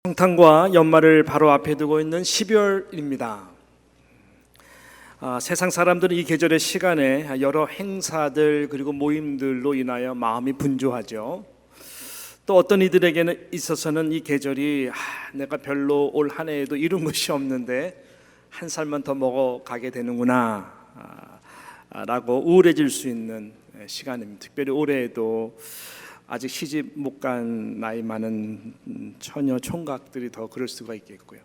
성탄과 연말을 바로 앞에 두고 있는 12월입니다. 세상 사람들은 이 계절의 시간에 여러 행사들 그리고 모임들로 인하여 마음이 분주하죠. 또 어떤 이들에게는 있어서는 이 계절이 내가 별로 올 한 해에도 이룬 것이 없는데 한 살만 더 먹어가게 되는구나 라고 우울해질 수 있는 시간입니다. 특별히 올해에도 아직 시집 못 간 나이 많은 처녀 총각들이 더 그럴 수가 있겠고요.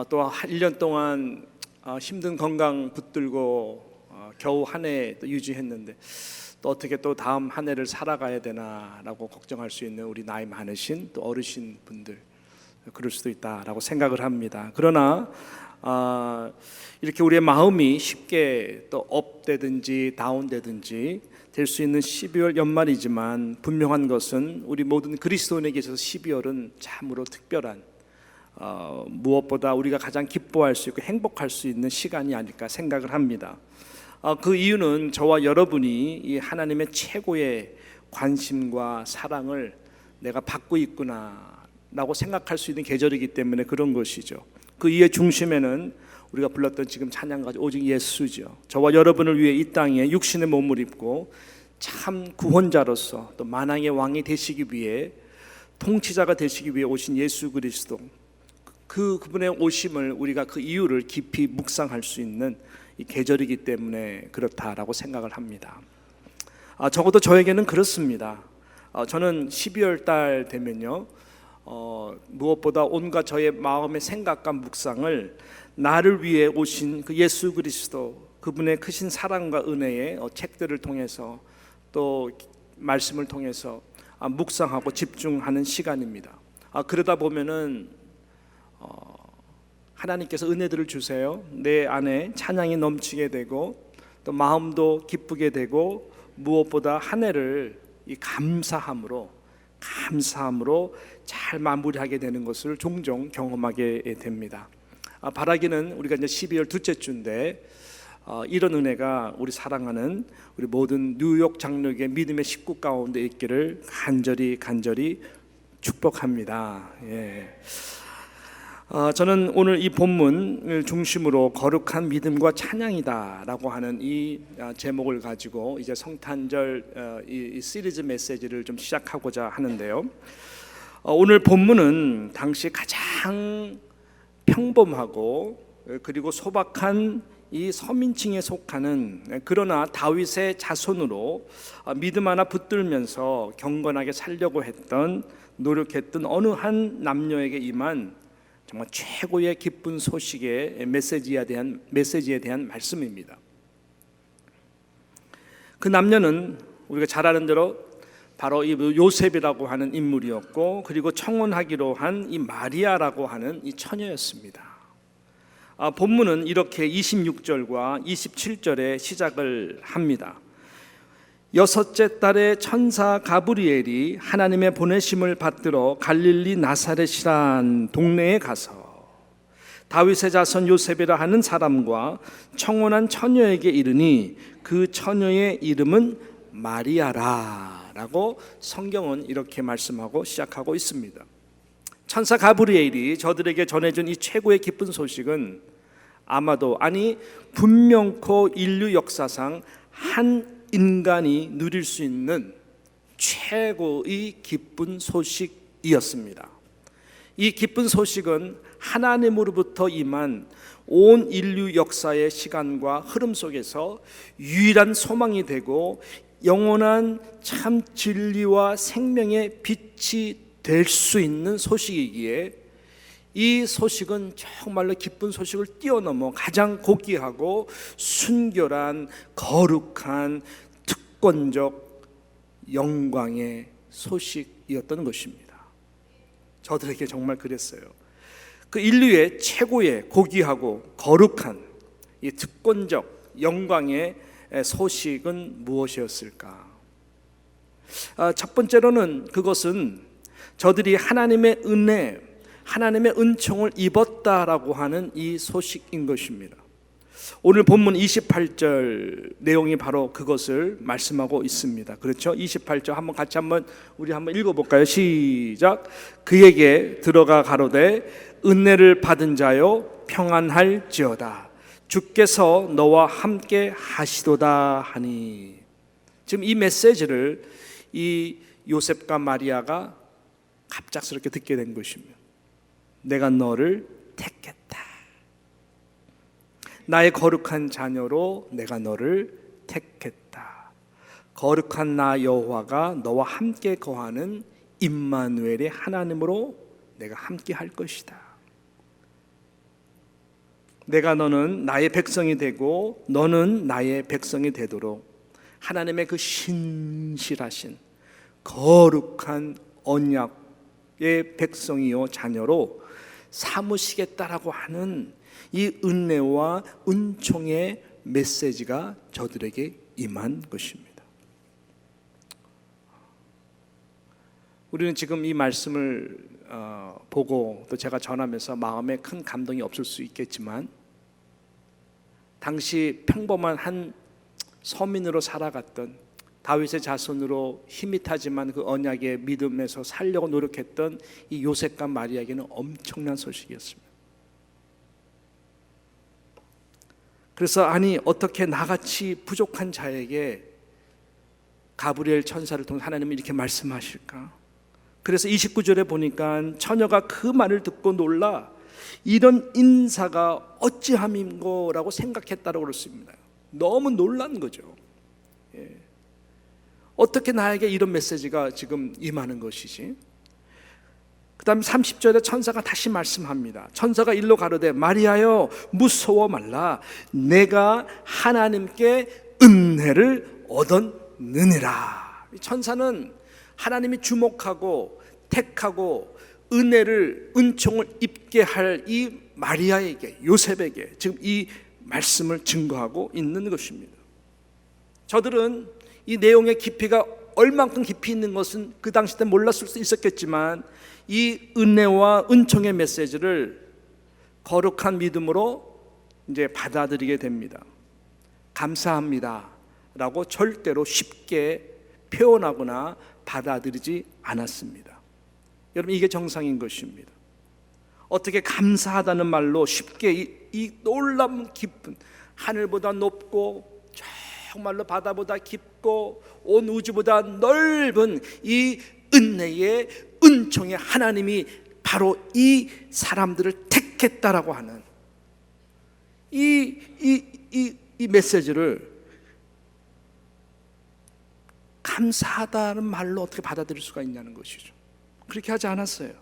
또 1년 동안 힘든 건강 붙들고 겨우 한 해 유지했는데 또 어떻게 또 다음 한 해를 살아가야 되나라고 걱정할 수 있는 우리 나이 많으신 또 어르신 분들 그럴 수도 있다라고 생각을 합니다. 그러나 이렇게 우리의 마음이 쉽게 또 업되든지 다운되든지 될 수 있는 12월 연말이지만 분명한 것은 우리 모든 그리스도인에게 있어서 12월은 참으로 특별한 무엇보다 우리가 가장 기뻐할 수 있고 행복할 수 있는 시간이 아닐까 생각을 합니다. 그 이유는 저와 여러분이 이 하나님의 최고의 관심과 사랑을 내가 받고 있구나 라고 생각할 수 있는 계절이기 때문에 그런 것이죠. 그 이의 중심에는 우리가 불렀던 지금 찬양가 오직 예수죠. 저와 여러분을 위해 이 땅에 육신의 몸을 입고 참 구원자로서 또 만왕의 왕이 되시기 위해 통치자가 되시기 위해 오신 예수 그리스도, 그분의 오심을 우리가 그 이유를 깊이 묵상할 수 있는 이 계절이기 때문에 그렇다라고 생각을 합니다. 적어도 저에게는 그렇습니다. 저는 12월 달 되면요 무엇보다 온갖 저의 마음의 생각과 묵상을 나를 위해 오신 그 예수 그리스도, 그분의 크신 사랑과 은혜의 책들을 통해서 또 말씀을 통해서 묵상하고 집중하는 시간입니다. 그러다 보면은 하나님께서 은혜들을 주세요. 내 안에 찬양이 넘치게 되고 또 마음도 기쁘게 되고 무엇보다 한 해를 이 감사함으로 잘 마무리하게 되는 것을 종종 경험하게 됩니다. 바라기는 우리가 이제 12월 둘째 주인데 이런 은혜가 우리 사랑하는 우리 모든 뉴욕 장로교의 믿음의 식구 가운데 있기를 간절히 축복합니다. 저는 오늘 이 본문을 중심으로 거룩한 믿음과 찬양이다라고 하는 이 제목을 가지고 이제 성탄절 이 시리즈 메시지를 좀 시작하고자 하는데요. 오늘 본문은 당시 가장 평범하고 그리고 소박한 이 서민층에 속하는 그러나 다윗의 자손으로 믿음 하나 붙들면서 경건하게 살려고 노력했던 어느 한 남녀에게 임한 정말 최고의 기쁜 소식의 메시지에 대한 말씀입니다. 그 남녀는 우리가 잘 아는 대로 바로 이 요셉이라고 하는 인물이었고, 그리고 청혼하기로 한 이 마리아라고 하는 이 처녀였습니다. 본문은 이렇게 26절과 27절에 시작을 합니다. 여섯째 달에 천사 가브리엘이 하나님의 보내심을 받들어 갈릴리 나사렛이란 동네에 가서 다윗의 자손 요셉이라 하는 사람과 청혼한 처녀에게 이르니 그 처녀의 이름은 마리아라 라고 성경은 이렇게 말씀하고 시작하고 있습니다. 천사 가브리엘이 저들에게 전해준 이 최고의 기쁜 소식은 분명코 인류 역사상 한 인간이 누릴 수 있는 최고의 기쁜 소식이었습니다. 이 기쁜 소식은 하나님으로부터 임한 온 인류 역사의 시간과 흐름 속에서 유일한 소망이 되고 영원한 참 진리와 생명의 빛이 될 수 있는 소식이기에 이 소식은 정말로 기쁜 소식을 뛰어넘어 가장 고귀하고 순결한 거룩한 특권적 영광의 소식이었던 것입니다. 저들에게 정말 그랬어요. 그 인류의 최고의 고귀하고 거룩한 이 특권적 영광의 소식은 무엇이었을까? 첫 번째로는 그것은 저들이 하나님의 은혜, 하나님의 은총을 입었다라고 하는 이 소식인 것입니다. 오늘 본문 28절 내용이 바로 그것을 말씀하고 있습니다. 그렇죠? 28절 우리 한번 읽어볼까요? 시작. 그에게 들어가 가로되 은혜를 받은 자여 평안할지어다. 주께서 너와 함께 하시도다 하니. 지금 이 메시지를 이 요셉과 마리아가 갑작스럽게 듣게 된 것입니다. 내가 너를 택했다. 나의 거룩한 자녀로 내가 너를 택했다. 거룩한 나 여호와가 너와 함께 거하는 임마누엘의 하나님으로 내가 함께 할 것이다. 내가 너는 나의 백성이 되고 너는 나의 백성이 되도록 하나님의 그 신실하신 거룩한 언약의 백성이요 자녀로 삼으시겠다라고 하는 이 은혜와 은총의 메시지가 저들에게 임한 것입니다. 우리는 지금 이 말씀을 보고 또 제가 전하면서 마음에 큰 감동이 없을 수 있겠지만 당시 평범한 한 서민으로 살아갔던 다윗의 자손으로 희밋하지만 그 언약의 믿음에서 살려고 노력했던 이 요셉과 마리아에게는 엄청난 소식이었습니다. 그래서 아니 어떻게 나같이 부족한 자에게 가브리엘 천사를 통해 하나님이 이렇게 말씀하실까? 그래서 29절에 보니까 처녀가 그 말을 듣고 놀라 이런 인사가 어찌함인고라고 생각했다고 그렇습니다. 너무 놀란 거죠. 어떻게 나에게 이런 메시지가 지금 임하는 것이지? 그 다음 30절에 천사가 다시 말씀합니다. 천사가 일러 가로되 마리아여 무서워 말라. 내가 하나님께 은혜를 얻었느니라. 천사는 하나님이 주목하고 택하고 은혜를 은총을 입게 할 이 마리아에게 요셉에게 지금 이 말씀을 증거하고 있는 것입니다. 저들은 이 내용의 깊이가 얼만큼 깊이 있는 것은 그 당시 때 몰랐을 수 있었겠지만 이 은혜와 은총의 메시지를 거룩한 믿음으로 이제 받아들이게 됩니다. 감사합니다 라고 절대로 쉽게 표현하거나 받아들이지 않았습니다. 여러분 이게 정상인 것입니다. 어떻게 감사하다는 말로 쉽게 이 놀라운 깊은 하늘보다 높고 정말로 바다보다 깊고 온 우주보다 넓은 이 은혜의 은총의 하나님이 바로 이 사람들을 택했다라고 하는 이 메시지를 감사하다는 말로 어떻게 받아들일 수가 있냐는 것이죠. 그렇게 하지 않았어요.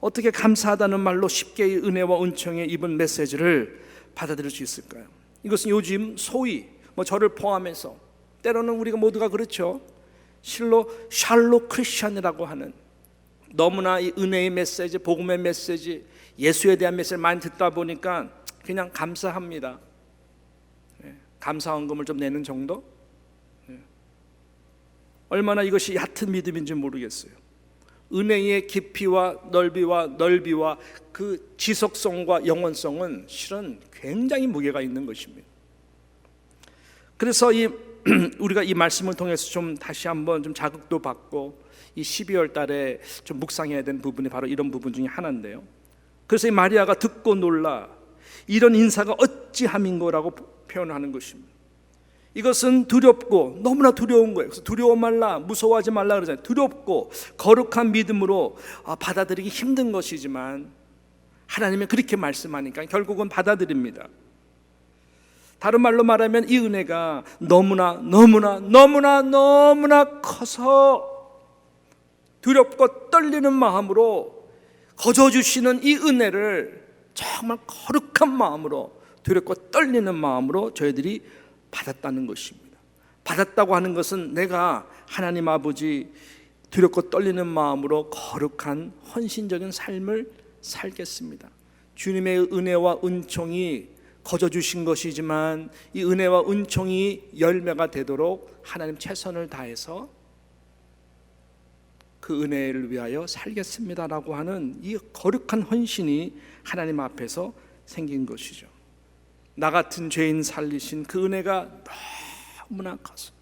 어떻게 감사하다는 말로 쉽게 이 은혜와 은총의 입은 메시지를 받아들일 수 있을까요? 이것은 요즘 소위 저를 포함해서 때로는 우리가 모두가 그렇죠. 실로 샬로 크리스천이라고 하는 너무나 이 은혜의 메시지, 복음의 메시지, 예수에 대한 메시지를 많이 듣다 보니까 그냥 감사합니다. 감사헌금을 좀 내는 정도? 얼마나 이것이 얕은 믿음인지 모르겠어요. 은혜의 깊이와 넓이와 그 지속성과 영원성은 실은 굉장히 무게가 있는 것입니다. 그래서 우리가 이 말씀을 통해서 좀 다시 한번 좀 자극도 받고 이 12월 달에 좀 묵상해야 되는 부분이 바로 이런 부분 중에 하나인데요. 그래서 이 마리아가 듣고 놀라 이런 인사가 어찌함인고라고 표현하는 것입니다. 이것은 두렵고 너무나 두려운 거예요. 그래서 두려워 말라, 무서워하지 말라 그러잖아요. 두렵고 거룩한 믿음으로 받아들이기 힘든 것이지만 하나님이 그렇게 말씀하니까 결국은 받아들입니다. 다른 말로 말하면 이 은혜가 너무나 커서 두렵고 떨리는 마음으로 거저주시는 이 은혜를 정말 거룩한 마음으로 두렵고 떨리는 마음으로 저희들이 받았다는 것입니다. 받았다고 하는 것은 내가 하나님 아버지 두렵고 떨리는 마음으로 거룩한 헌신적인 삶을 살겠습니다. 주님의 은혜와 은총이 거저 주신 것이지만 이 은혜와 은총이 열매가 되도록 하나님 최선을 다해서 그 은혜를 위하여 살겠습니다라고 하는 이 거룩한 헌신이 하나님 앞에서 생긴 것이죠. 나 같은 죄인 살리신 그 은혜가 너무나 커서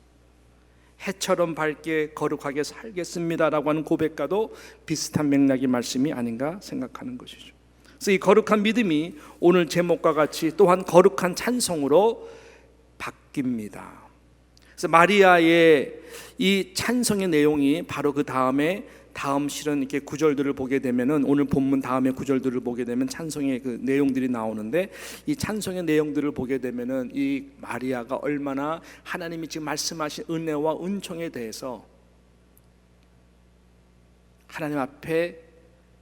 해처럼 밝게 거룩하게 살겠습니다라고 하는 고백과도 비슷한 맥락의 말씀이 아닌가 생각하는 것이죠. 그래서 이 거룩한 믿음이 오늘 제목과 같이 또한 거룩한 찬송으로 바뀝니다. 그래서 마리아의 이 찬송의 내용이 바로 그 다음 실은 이렇게 구절들을 보게 되면은, 오늘 본문 다음에 구절들을 보게 되면 찬송의 그 내용들이 나오는데, 이 찬송의 내용들을 보게 되면은 이 마리아가 얼마나 하나님이 지금 말씀하신 은혜와 은총에 대해서 하나님 앞에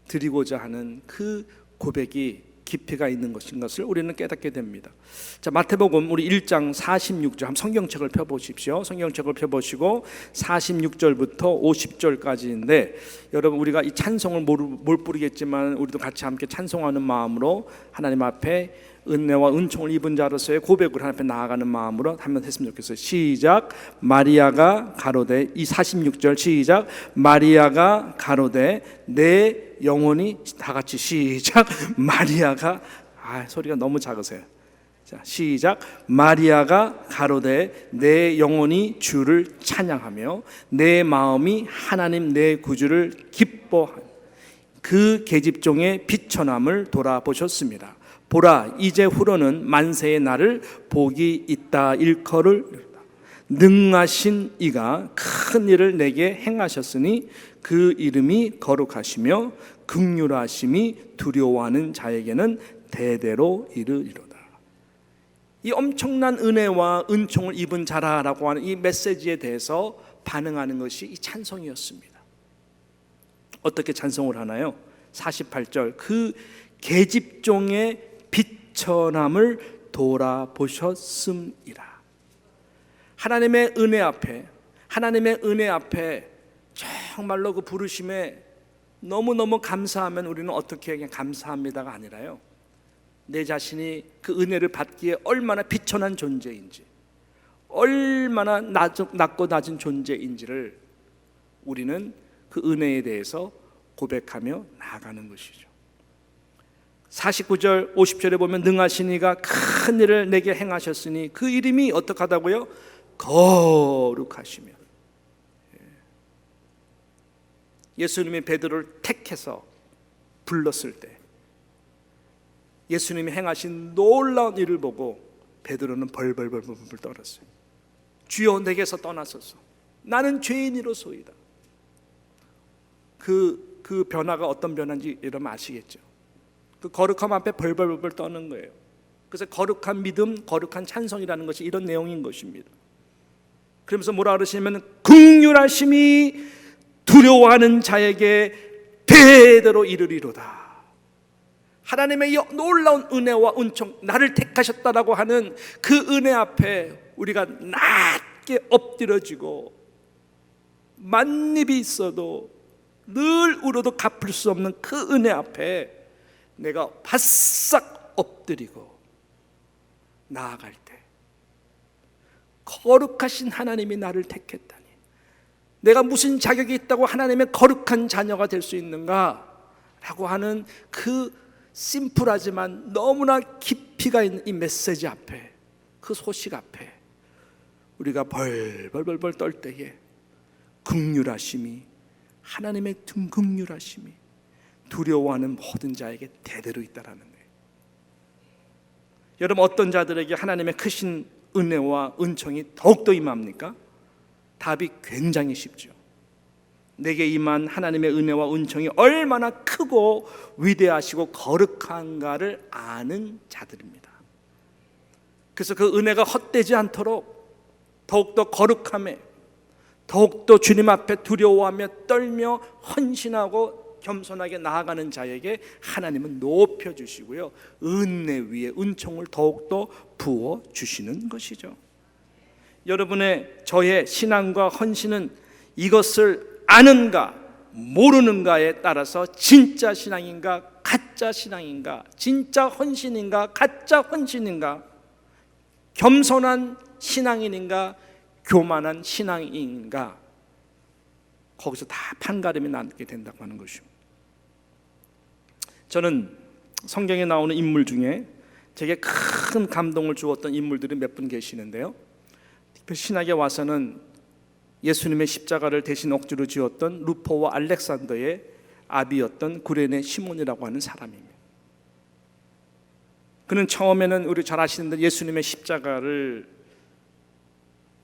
드리고자 하는 그 고백이 깊이가 있는 것인 것을 우리는 깨닫게 됩니다. 자, 마태복음 우리 1장 46절 한번 성경책을 펴보십시오. 성경책을 펴보시고 46절부터 50절까지인데, 여러분 우리가 이 찬송을 못 부르겠지만 우리도 같이 함께 찬송하는 마음으로 하나님 앞에 은혜와 은총을 입은 자로서의 고백을 하나님 앞에 나아가는 마음으로 한번 했으면 좋겠어요. 시작. 마리아가 가로되, 이 46절 시작. 마리아가 가로되 내 영혼이, 다 같이 시작. 마리아가, 소리가 너무 작으세요. 자, 시작. 마리아가 가로되 내 영혼이 주를 찬양하며 내 마음이 하나님 내 구주를 기뻐하며 그 계집종의 비천함을 돌아보셨습니다. 보라, 이제 후로는 만세의 날을 복이 있다 일컬을 능하신 이가 큰 일을 내게 행하셨으니 그 이름이 거룩하시며 긍휼하심이 두려워하는 자에게는 대대로 이르리로다. 이 엄청난 은혜와 은총을 입은 자라라고 하는 이 메시지에 대해서 반응하는 것이 이 찬송이었습니다. 어떻게 찬송을 하나요? 48절, 그 계집종의 비천함을 돌아보셨음이라. 하나님의 은혜 앞에 정말로 그 부르심에 너무너무 감사하면 우리는 어떻게 그냥 감사합니다가 아니라요, 내 자신이 그 은혜를 받기에 얼마나 비천한 존재인지, 얼마나 낮고 낮은 존재인지를 우리는 그 은혜에 대해서 고백하며 나아가는 것이죠. 49절 50절에 보면 능하신 이가 큰 일을 내게 행하셨으니 그 이름이 어떡하다고요? 거룩하시며. 예수님이 베드로를 택해서 불렀을 때 예수님이 행하신 놀라운 일을 보고 베드로는 벌벌 떨었어요. 주여 내게서 떠나소서, 나는 죄인이로소이다. 그 변화가 어떤 변화인지 여러분 아시겠죠? 그 거룩함 앞에 벌벌 떠는 거예요. 그래서 거룩한 믿음, 거룩한 찬송이라는 것이 이런 내용인 것입니다. 그러면서 뭐라 그러시냐면 긍휼하심이 두려워하는 자에게 대대로 이르리로다. 하나님의 놀라운 은혜와 은총, 나를 택하셨다라고 하는 그 은혜 앞에 우리가 낮게 엎드려지고 만입이 있어도 늘 울어도 갚을 수 없는 그 은혜 앞에 내가 바싹 엎드리고 나아갈 때, 거룩하신 하나님이 나를 택했다니 내가 무슨 자격이 있다고 하나님의 거룩한 자녀가 될 수 있는가 라고 하는 그 심플하지만 너무나 깊이가 있는 이 메시지 앞에, 그 소식 앞에 우리가 벌벌 떨 때에 긍휼하심이, 하나님의 긍휼하심이 두려워하는 모든 자에게 대대로 있다라는 거예요. 여러분, 어떤 자들에게 하나님의 크신 은혜와 은총이 더욱더 임합니까? 답이 굉장히 쉽죠. 내게 임한 하나님의 은혜와 은총이 얼마나 크고 위대하시고 거룩한가를 아는 자들입니다. 그래서 그 은혜가 헛되지 않도록 더욱더 거룩함에, 더욱더 주님 앞에 두려워하며 떨며 헌신하고 겸손하게 나아가는 자에게 하나님은 높여주시고요, 은혜 위에 은총을 더욱더 부어주시는 것이죠. 여러분의 저의 신앙과 헌신은 이것을 아는가 모르는가에 따라서 진짜 신앙인가 가짜 신앙인가, 진짜 헌신인가 가짜 헌신인가, 겸손한 신앙인인가 교만한 신앙인가, 거기서 다 판가름이 나게 된다고 하는 것입니다. 저는 성경에 나오는 인물 중에 제게 큰 감동을 주었던 인물들이 몇 분 계시는데요. 특별히 신학에 와서는 예수님의 십자가를 대신 억지로 지었던 루포와 알렉산더의 아비였던 구레네 시몬이라고 하는 사람입니다. 그는 처음에는 우리 잘 아시는 대로 예수님의 십자가를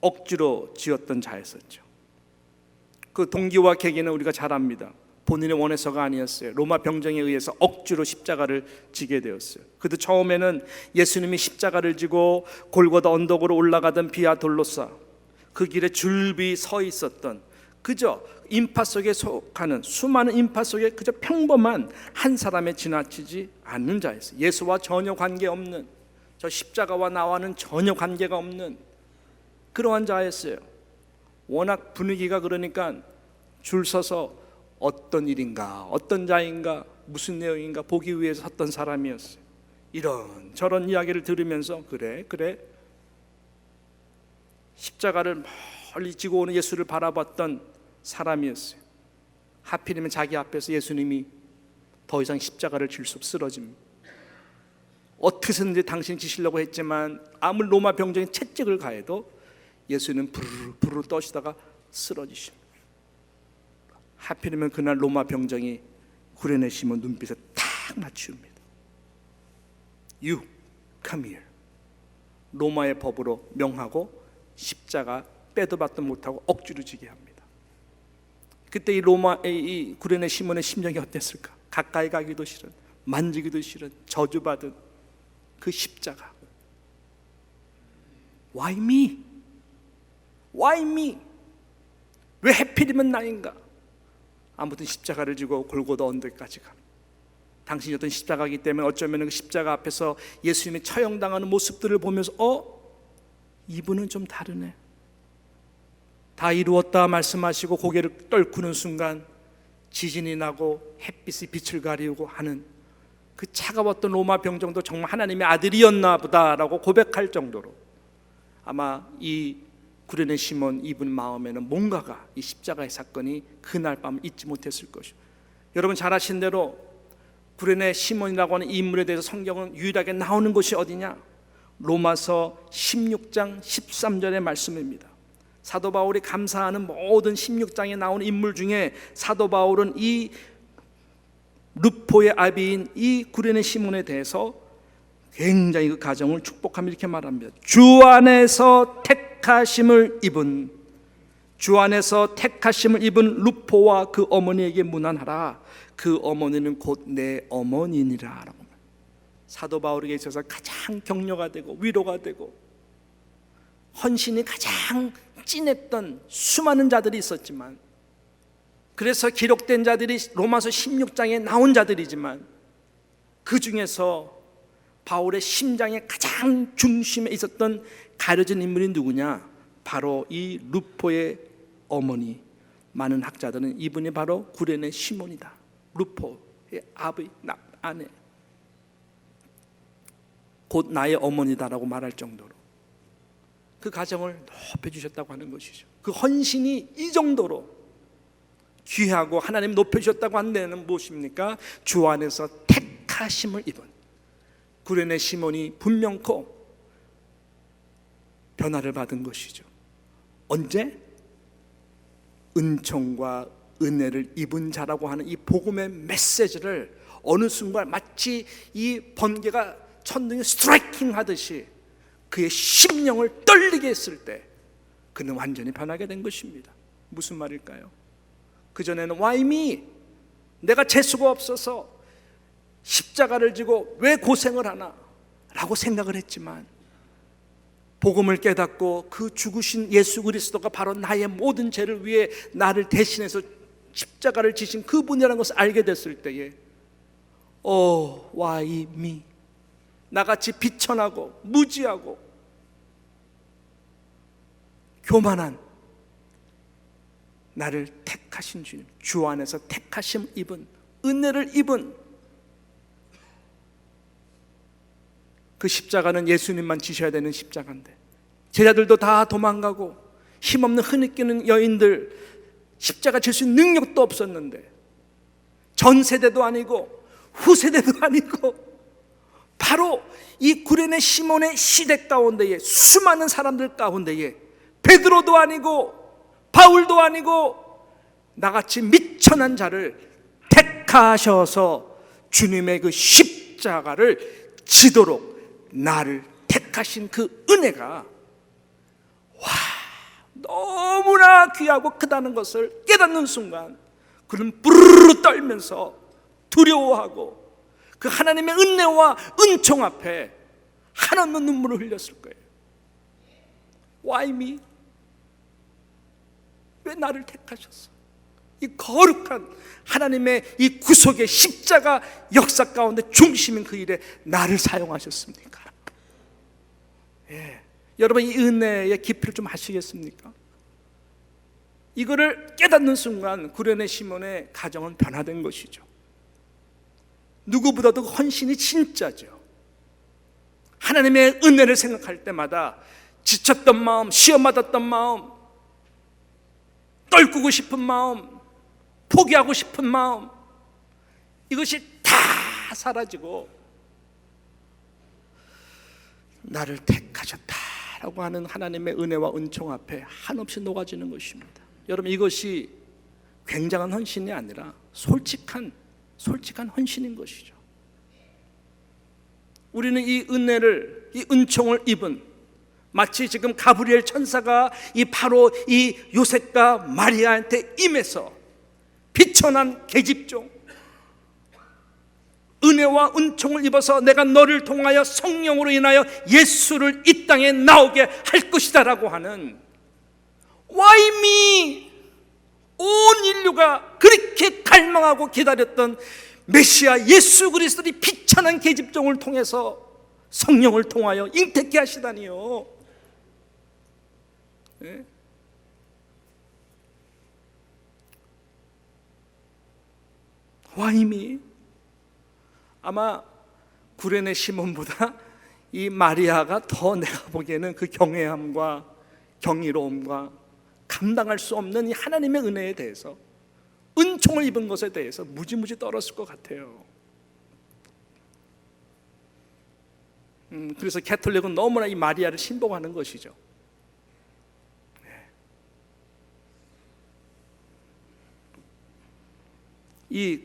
억지로 지었던 자였었죠. 그 동기와 계기는 우리가 잘 압니다. 본인의 원해서가 아니었어요. 로마 병정에 의해서 억지로 십자가를 지게 되었어요. 그도 처음에는 예수님이 십자가를 지고 골고다 언덕으로 올라가던 비아 돌로사, 그 길에 줄비 서 있었던 그저 인파 속에 속하는 수많은 인파 속에 그저 평범한 한 사람에 지나치지 않는 자였어요. 예수와 전혀 관계없는, 저 십자가와 나와는 전혀 관계가 없는 그러한 자였어요. 워낙 분위기가 그러니까 줄 서서 어떤 일인가, 어떤 자인가, 무슨 내용인가 보기 위해서 섰던 사람이었어요. 이런 저런 이야기를 들으면서 그래 십자가를 멀리 지고 오는 예수를 바라봤던 사람이었어요. 하필이면 자기 앞에서 예수님이 더 이상 십자가를 질 수 없이 쓰러집니다. 어떻게든지 당신이 지시려고 했지만 아무리 로마 병정이 채찍을 가해도 예수는 부르르 떠시다가 쓰러지십니다. 하필이면 그날 로마 병정이 구레네 시몬 눈빛에 탁 맞춥니다. You come here. 로마의 법으로 명하고 십자가 빼도 박도 못하고 억지로 지게 합니다. 그때 이 로마의 구레네 시몬의 심정이 어땠을까? 가까이 가기도 싫은, 만지기도 싫은, 저주받은 그 십자가. Why me? Why me? 왜 하필이면 나인가? 아무튼 십자가를 지고 골고다 언덕까지 가. 당신이 어떤 십자가이기 때문에 어쩌면 그 십자가 앞에서 예수님이 처형당하는 모습들을 보면서 이분은 좀 다르네. 다 이루었다 말씀하시고 고개를 떨구는 순간 지진이 나고 햇빛이 빛을 가리우고 하는 그 차가웠던 로마 병정도 정말 하나님의 아들이었나 보다라고 고백할 정도로 아마 이 구레네 시몬 이분 마음에는 뭔가가 이 십자가의 사건이 그날 밤 잊지 못했을 것이요. 여러분 잘 아시는 대로 구레네 시몬이라고 하는 이 인물에 대해서 성경은 유일하게 나오는 곳이 어디냐? 로마서 16장 13절의 말씀입니다. 사도 바울이 감사하는 모든 16장에 나오는 인물 중에 사도 바울은 이 루포의 아비인 이 구레네 시몬에 대해서 굉장히 그 가정을 축복하며 이렇게 말합니다. 주 안에서 택하심을 입은 루포와 그 어머니에게 문안하라. 그 어머니는 곧 내 어머니니라. 사도 바울에게 있어서 가장 격려가 되고 위로가 되고 헌신이 가장 진했던 수많은 자들이 있었지만, 그래서 기록된 자들이 로마서 16장에 나온 자들이지만 그 중에서 바울의 심장의 가장 중심에 있었던 가려진 인물이 누구냐? 바로 이 루포의 어머니. 많은 학자들은 이분이 바로 구레네 시몬이다. 루포의 아내, 곧 나의 어머니다라고 말할 정도로 그 가정을 높여주셨다고 하는 것이죠. 그 헌신이 이 정도로 귀하고 하나님 높여주셨다고 한 데는 무엇입니까? 주 안에서 택하심을 입은 구레네 시몬이 분명코 변화를 받은 것이죠. 언제? 은총과 은혜를 입은 자라고 하는 이 복음의 메시지를 어느 순간 마치 이 번개가 천둥에 스트라이킹 하듯이 그의 심령을 떨리게 했을 때 그는 완전히 변하게 된 것입니다. 무슨 말일까요? 그전에는 Why me? 내가 재수가 없어서 십자가를 지고 왜 고생을 하나? 라고 생각을 했지만 복음을 깨닫고 그 죽으신 예수 그리스도가 바로 나의 모든 죄를 위해 나를 대신해서 십자가를 지신 그분이라는 것을 알게 됐을 때에 why me? 나같이 비천하고 무지하고 교만한 나를 택하신 주님, 주 안에서 택하심 입은, 은혜를 입은 그 십자가는 예수님만 지셔야 되는 십자가인데 제자들도 다 도망가고 힘없는 흐느끼는 여인들 십자가 질 수 있는 능력도 없었는데 전 세대도 아니고 후세대도 아니고 바로 이 구레네 시몬의 시대 가운데에 수많은 사람들 가운데에 베드로도 아니고 바울도 아니고 나같이 미천한 자를 택하셔서 주님의 그 십자가를 지도록 나를 택하신 그 은혜가 너무나 귀하고 크다는 것을 깨닫는 순간 그는 부르르 떨면서 두려워하고 그 하나님의 은혜와 은총 앞에 한없는 눈물을 흘렸을 거예요. Why me? 왜 나를 택하셨어? 이 거룩한 하나님의 이 구속의 십자가 역사 가운데 중심인 그 일에 나를 사용하셨습니까? 여러분, 이 은혜의 깊이를 좀 아시겠습니까? 이거를 깨닫는 순간 구레네 시몬의 가정은 변화된 것이죠. 누구보다도 헌신이 진짜죠. 하나님의 은혜를 생각할 때마다 지쳤던 마음, 시험받았던 마음, 떨구고 싶은 마음, 포기하고 싶은 마음, 이것이 다 사라지고 나를 택하셨다라고 하는 하나님의 은혜와 은총 앞에 한없이 녹아지는 것입니다. 여러분, 이것이 굉장한 헌신이 아니라 솔직한 헌신인 것이죠. 우리는 이 은혜를, 이 은총을 입은, 마치 지금 가브리엘 천사가 바로 이 요셉과 마리아한테 임해서 비천한 계집종, 은혜와 은총을 입어서 내가 너를 통하여 성령으로 인하여 예수를 이 땅에 나오게 할 것이다 라고 하는, Why me? 온 인류가 그렇게 갈망하고 기다렸던 메시아 예수 그리스도의 비천한 계집종을 통해서 성령을 통하여 잉태케 하시다니요. 네? Why me? 아마 구레네 시몬보다 이 마리아가 더 내가 보기에는 그 경외함과 경이로움과 감당할 수 없는 이 하나님의 은혜에 대해서, 은총을 입은 것에 대해서 무지무지 떨었을 것 같아요. 그래서 가톨릭은 너무나 이 마리아를 신봉하는 것이죠. 이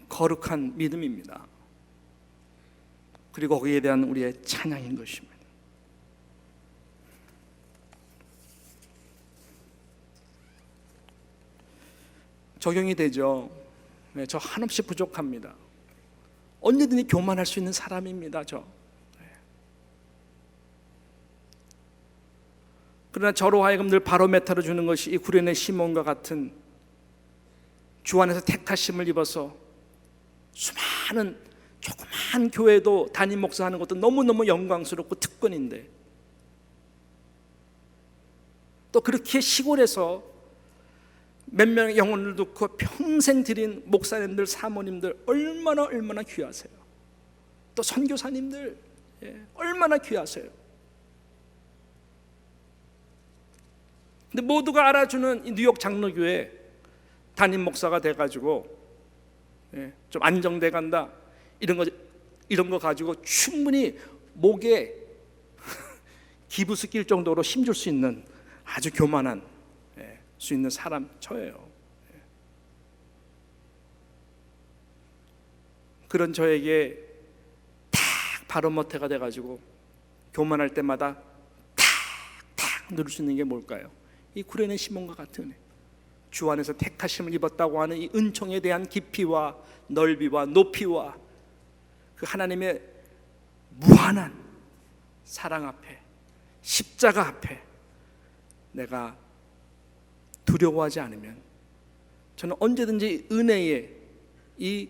거룩한 믿음입니다. 그리고 거기에 대한 우리의 찬양인 것입니다. 적용이 되죠. 네, 저 한없이 부족합니다. 언제든지 교만할 수 있는 사람입니다. 저. 네. 그러나 저로 하여금 늘 바로메타를 주는 것이 이 구레네 시몬과 같은 주 안에서 택하심을 입어서 수많은 조그만 교회도 담임 목사하는 것도 너무너무 영광스럽고 특권인데, 또 그렇게 시골에서 몇 명의 영혼을 놓고 평생 드린 목사님들, 사모님들 얼마나 귀하세요. 또 선교사님들 얼마나 귀하세요. 근데 모두가 알아주는 이 뉴욕 장로교회 담임 목사가 돼가지고 좀 안정돼 간다, 이런 거 가지고 충분히 목에 기부스 낄 정도로 힘줄 수 있는 아주 교만한 수 있는 사람 저예요. 그런 저에게 탁 바로머테가 돼가지고 교만할 때마다 탁 누를 수 있는 게 뭘까요? 이 구레네 시몬과 같은 주 안에서 택하심을 입었다고 하는 이 은총에 대한 깊이와 넓이와 높이와 그 하나님의 무한한 사랑 앞에, 십자가 앞에 내가 두려워하지 않으면 저는 언제든지 은혜의 이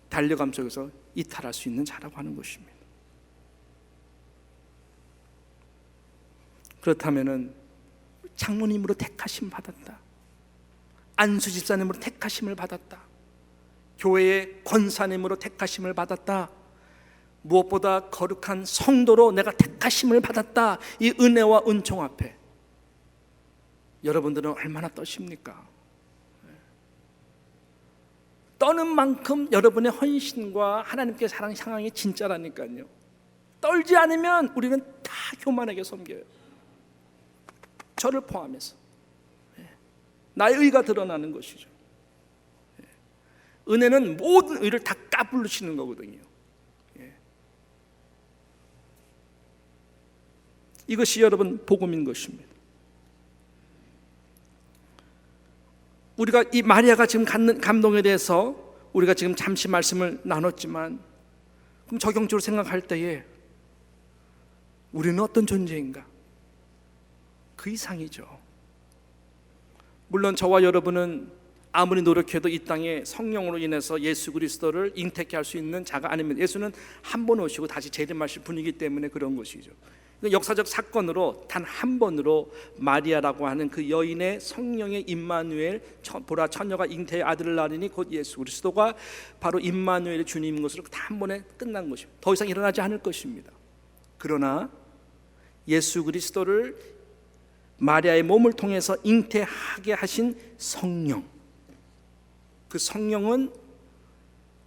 달려감 속에서 이탈할 수 있는 자라고 하는 것입니다. 그렇다면은 장로님으로 택하심 받았다, 안수 집사님으로 택하심을 받았다, 교회의 권사님으로 택하심을 받았다, 무엇보다 거룩한 성도로 내가 택하심을 받았다, 이 은혜와 은총 앞에 여러분들은 얼마나 떠십니까? 떠는 만큼 여러분의 헌신과 하나님께 사랑 향함이 진짜라니까요. 떨지 않으면 우리는 다 교만하게 섬겨요. 저를 포함해서 나의 의가 드러나는 것이죠. 은혜는 모든 의를 다 까불르시는 거거든요. 이것이 여러분 복음인 것입니다. 우리가 이 마리아가 지금 갖는 감동에 대해서 우리가 지금 잠시 말씀을 나눴지만, 그럼 적용적으로 생각할 때에 우리는 어떤 존재인가? 그 이상이죠. 물론 저와 여러분은 아무리 노력해도 이 땅에 성령으로 인해서 예수 그리스도를 잉태케 할 수 있는 자가 아닙니다. 예수는 한 번 오시고 다시 재림하실 분이기 때문에 그런 것이죠. 역사적 사건으로 단 한 번으로 마리아라고 하는 그 여인의 성령의 임마누엘, 보라 처녀가 잉태의 아들을 낳으니 곧 예수 그리스도가 바로 임마누엘의 주님인 것으로 다 한 번에 끝난 것입니다. 더 이상 일어나지 않을 것입니다. 그러나 예수 그리스도를 마리아의 몸을 통해서 잉태하게 하신 성령, 그 성령은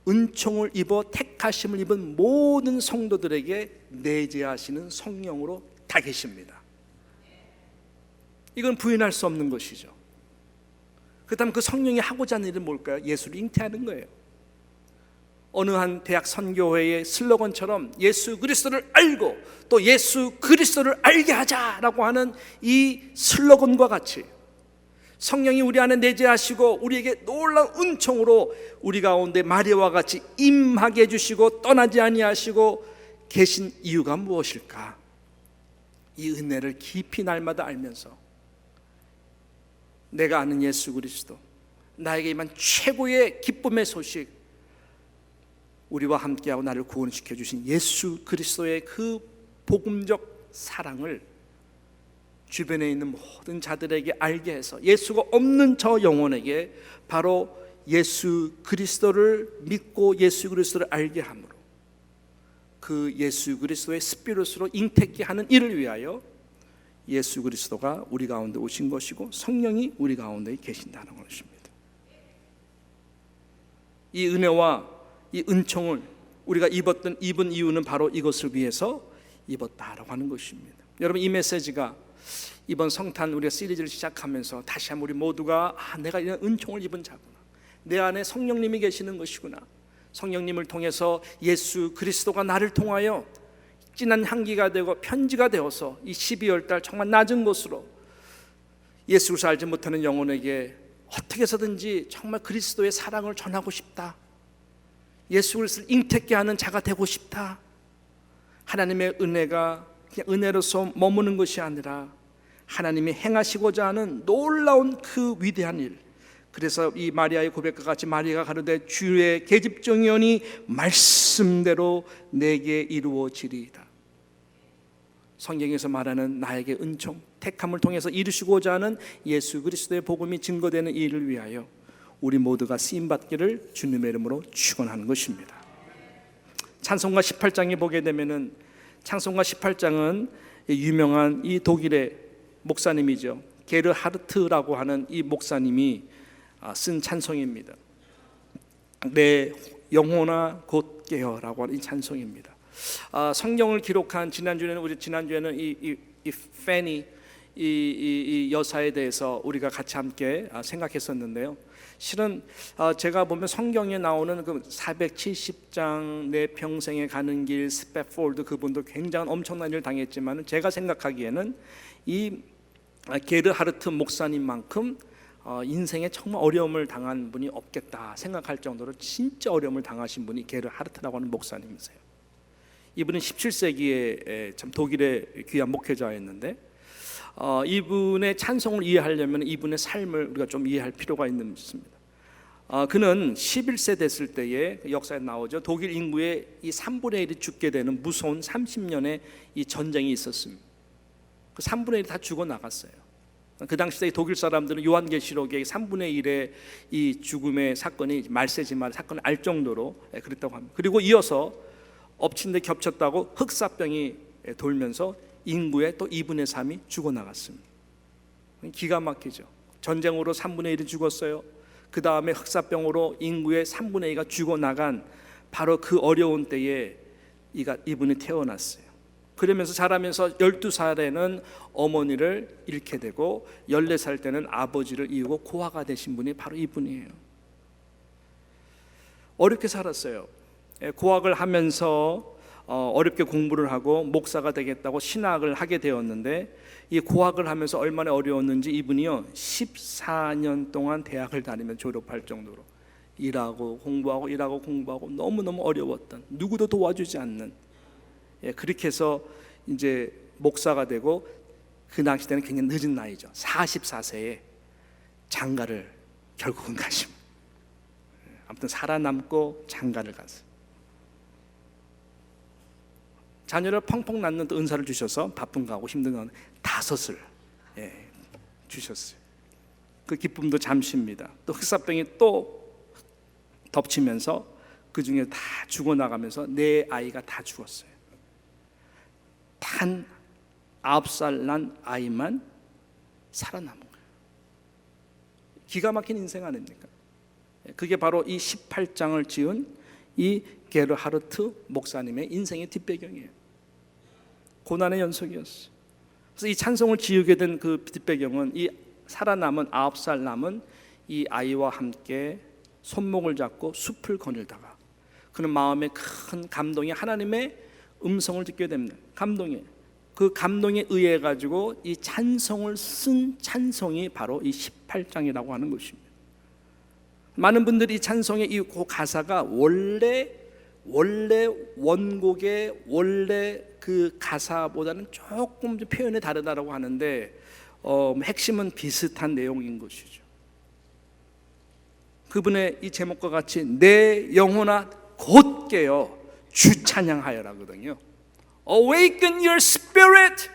은총을 입어 택하심을 입은 모든 성도들에게 내재하시는 성령으로 다 계십니다. 이건 부인할 수 없는 것이죠. 그렇다면 그 성령이 하고자 하는 일은 뭘까요? 예수를 잉태하는 거예요. 어느 한 대학 선교회의 슬로건처럼 예수 그리스도를 알고 또 예수 그리스도를 알게 하자라고 하는 이 슬로건과 같이 성령이 우리 안에 내재하시고 우리에게 놀라운 은총으로 우리 가운데 마리아와 같이 임하게 해주시고 떠나지 아니하시고 계신 이유가 무엇일까? 이 은혜를 깊이 날마다 알면서 내가 아는 예수 그리스도, 나에게 임한 최고의 기쁨의 소식, 우리와 함께하고 나를 구원시켜 주신 예수 그리스도의 그 복음적 사랑을 주변에 있는 모든 자들에게 알게 해서 예수가 없는 저 영혼에게 바로 예수 그리스도를 믿고 예수 그리스도를 알게 함으로 그 예수 그리스도의 스피릿으로 잉태케 하는 일을 위하여 예수 그리스도가 우리 가운데 오신 것이고 성령이 우리 가운데 계신다는 것입니다. 이 은혜와 이 은총을 우리가 입은 이유는 바로 이것을 위해서 입었다라고 하는 것입니다. 여러분, 이 메시지가 이번 성탄 우리가 시리즈를 시작하면서 다시 한번 우리 모두가 내가 이런 은총을 입은 자구나, 내 안에 성령님이 계시는 것이구나, 성령님을 통해서 예수 그리스도가 나를 통하여 진한 향기가 되고 편지가 되어서 이 12월 달 정말 낮은 곳으로 예수 그리스도를 알지 못하는 영혼에게 어떻게 해서든지 정말 그리스도의 사랑을 전하고 싶다, 예수 그리스도를 잉태케 하는 자가 되고 싶다. 하나님의 은혜가 그냥 은혜로서 머무는 것이 아니라 하나님이 행하시고자 하는 놀라운 그 위대한 일. 그래서 이 마리아의 고백과 같이 마리아가 가로되 주의 계집종이오니 말씀대로 내게 이루어지리이다. 성경에서 말하는 나에게 은총, 택함을 통해서 이루시고자 하는 예수 그리스도의 복음이 증거되는 이 일을 위하여 우리 모두가 쓰임받기를 주님의 이름으로 축원하는 것입니다. 찬송가 18장에 보게 되면은, 찬송가 18장은 유명한 이 독일의 목사님이죠, 게르하르트라고 하는 이 목사님이 쓴 찬송입니다. 내 영혼아 곧 깨어라고 하는 이 찬송입니다. 성경을 기록한 지난주에는 이 페니 이 여사에 대해서 우리가 같이 함께 생각했었는데요. 실은 제가 보면 성경에 나오는 그 470장 내 평생에 가는 길 스패폴드, 그분도 굉장한 엄청난 일을 당했지만 제가 생각하기에는 이 게르하르트 목사님만큼 인생에 정말 어려움을 당한 분이 없겠다 생각할 정도로 진짜 어려움을 당하신 분이 게르하르트라고 하는 목사님이세요. 이분은 17세기에 참 독일의 귀한 목회자였는데 이분의 찬송을 이해하려면 이분의 삶을 우리가 좀 이해할 필요가 있습니다. 그는 11세 됐을 때에 역사에 나오죠. 독일 인구의 이 3분의 1이 죽게 되는 무서운 30년의 이 전쟁이 있었습니다. 그 3분의 1이 다 죽어 나갔어요. 그 당시에 독일 사람들은 요한계시록의 3분의 1의 이 죽음의 사건이 말세지만 사건을 알 정도로 그랬다고 합니다. 그리고 이어서 엎친 데 겹쳤다고 흑사병이 돌면서 인구의 또 2분의 3이 죽어나갔습니다. 기가 막히죠. 전쟁으로 3분의 1이 죽었어요. 그 다음에 흑사병으로 인구의 3분의 2가 죽어나간 바로 그 어려운 때에 이분이 태어났어요. 그러면서 자라면서 12살에는 어머니를 잃게 되고 14살 때는 아버지를 이루고 고아가 되신 분이 바로 이분이에요. 어렵게 살았어요. 고학을 하면서 어렵게 공부를 하고 목사가 되겠다고 신학을 하게 되었는데, 이 고학을 하면서 얼마나 어려웠는지 이분이요 14년 동안 대학을 다니며 졸업할 정도로 일하고 공부하고 너무너무 어려웠던, 누구도 도와주지 않는, 그렇게 해서 이제 목사가 되고, 그 당시 때는 굉장히 늦은 나이죠. 44세에 장가를 결국은 가십니다. 아무튼 살아남고 장가를 갔어요. 자녀를 펑펑 낳는 또 은사를 주셔서 바쁜 거하고 힘든 건 5을 주셨어요. 그 기쁨도 잠시입니다. 또 흑사병이 또 덮치면서 그 중에 다 죽어나가면서 4아이가 다 죽었어요. 단 9살 난 아이만 살아남은 거예요. 기가 막힌 인생 아닙니까? 그게 바로 이 18장을 지은 이 게르하르트 목사님의 인생의 뒷배경이에요. 고난의 연속이었어요. 그래서 이 찬송을 지으게 된 그 뒷배경은 이 살아남은 9살 남은 이 아이와 함께 손목을 잡고 숲을 거닐다가 그는 마음에 큰 감동이, 하나님의 음성을 듣게 됩니다. 그 감동에 의해 가지고 이 찬송을 쓴 찬송이 바로 이 18장이라고 하는 것입니다. 많은 분들이 이 찬송의 이 가사가 원래 원곡의 원래 그 가사보다는 조금 표현이 다르다고 하는데, 핵심은 비슷한 내용인 것이죠. 그분의 이 제목과 같이 내 영혼아 곧 깨어 주 찬양하여라거든요. Awaken your spirit.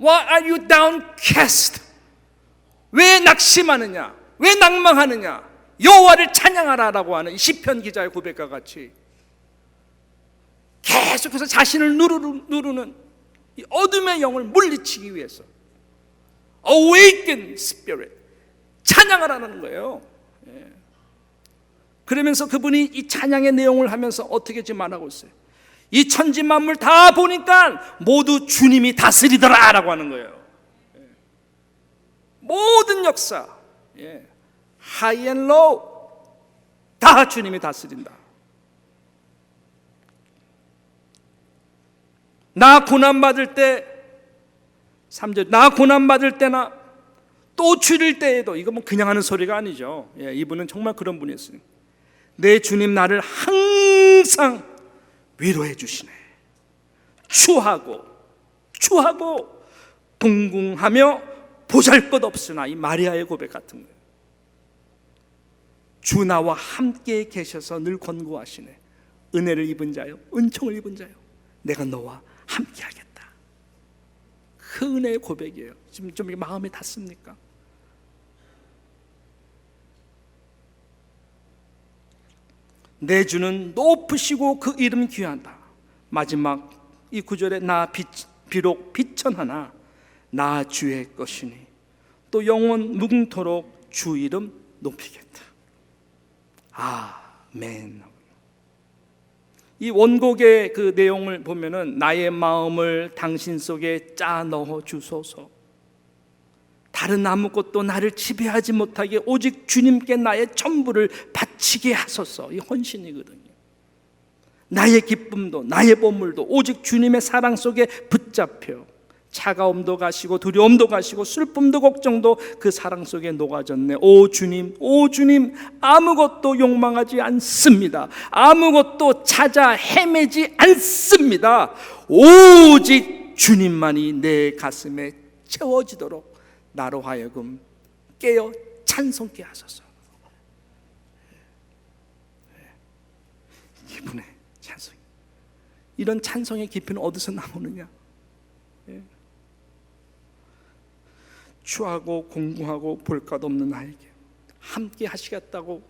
Why are you downcast? 왜 낙심하느냐? 왜 낭망하느냐? 여호와를 찬양하라라고 하는 시편 기자의 고백과 같이 계속해서 자신을 누르는 이 어둠의 영을 물리치기 위해서 Awaken spirit, 찬양하라는 거예요. 그러면서 그분이 이 찬양의 내용을 하면서 어떻게 지금 말하고 있어요? 이 천지 만물 다 보니까 모두 주님이 다스리더라 라고 하는 거예요. 모든 역사, 하이 앤 로우 다 주님이 다스린다. 나 고난받을 때, 3절, 나 고난받을 때나 또 줄일 때에도, 이거 뭐 그냥 하는 소리가 아니죠. 이분은 정말 그런 분이었어요. 내 주님 나를 항상 위로해 주시네. 추하고 궁궁하며 보잘것없으나, 이 마리아의 고백 같은 거예요. 주 나와 함께 계셔서 늘 권고하시네. 은혜를 입은 자요, 은총을 입은 자요, 내가 너와 함께 하겠다. 그 은혜의 고백이에요. 지금 좀 마음에 닿습니까? 내 주는 높으시고 그 이름 귀하다. 마지막 이 구절에 비록 비천하나 나 주의 것이니 또 영원 무궁토록 주 이름 높이겠다. 아멘. 이 원곡의 그 내용을 보면은 나의 마음을 당신 속에 짜 넣어 주소서. 다른 아무것도 나를 지배하지 못하게 오직 주님께 나의 전부를 바치게 하소서. 이 헌신이거든요. 나의 기쁨도 나의 보물도 오직 주님의 사랑 속에 붙잡혀 차가움도 가시고 두려움도 가시고 슬픔도 걱정도 그 사랑 속에 녹아졌네. 오 주님 아무것도 욕망하지 않습니다. 아무것도 찾아 헤매지 않습니다. 오직 주님만이 내 가슴에 채워지도록 나로 하여금 깨어 찬송케 하소서. 이분의 찬송, 이런 찬송의 깊이는 어디서 나오느냐? 추하고 공고하고 볼 것 없는 나에게 함께 하시겠다고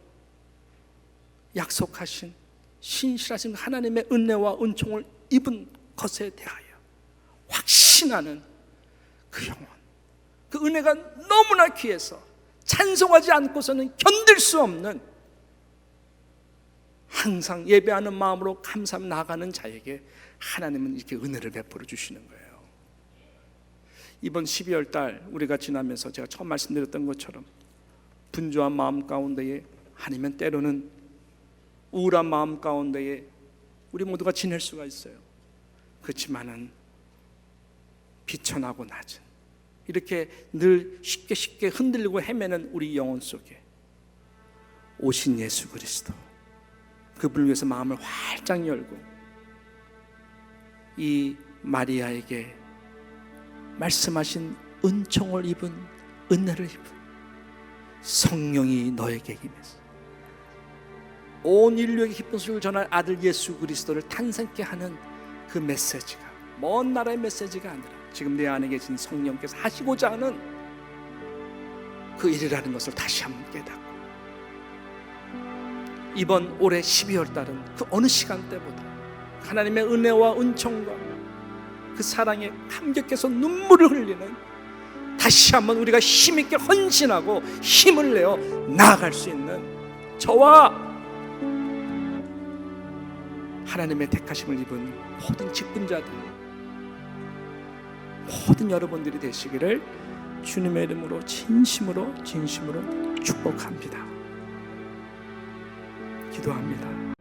약속하신 신실하신 하나님의 은혜와 은총을 입은 것에 대하여 확신하는 그 영혼, 그 은혜가 너무나 귀해서 찬송하지 않고서는 견딜 수 없는, 항상 예배하는 마음으로 감사하며 나아가는 자에게 하나님은 이렇게 은혜를 베풀어 주시는 거예요. 이번 12월 달 우리가 지나면서 제가 처음 말씀드렸던 것처럼 분주한 마음 가운데에, 아니면 때로는 우울한 마음 가운데에 우리 모두가 지낼 수가 있어요. 그렇지만은 비천하고 낮은, 이렇게 늘 쉽게 흔들리고 헤매는 우리 영혼 속에 오신 예수 그리스도, 그분을 위해서 마음을 활짝 열고 이 마리아에게 말씀하신 은총을 입은, 은혜를 입은 성령이 너에게 임해서 온 인류에게 기쁜 소식을 전할 아들 예수 그리스도를 탄생케 하는 그 메시지가 먼 나라의 메시지가 아니라 지금 내 안에 계신 성령께서 하시고자 하는 그 일이라는 것을 다시 한번 깨닫고, 이번 올해 12월 달은 그 어느 시간대보다 하나님의 은혜와 은총과 그 사랑에 감격해서 눈물을 흘리는, 다시 한번 우리가 힘있게 헌신하고 힘을 내어 나아갈 수 있는 저와 하나님의 택하심을 입은 모든 직분자들, 모든 여러분들이 되시기를 주님의 이름으로 진심으로 축복합니다. 기도합니다.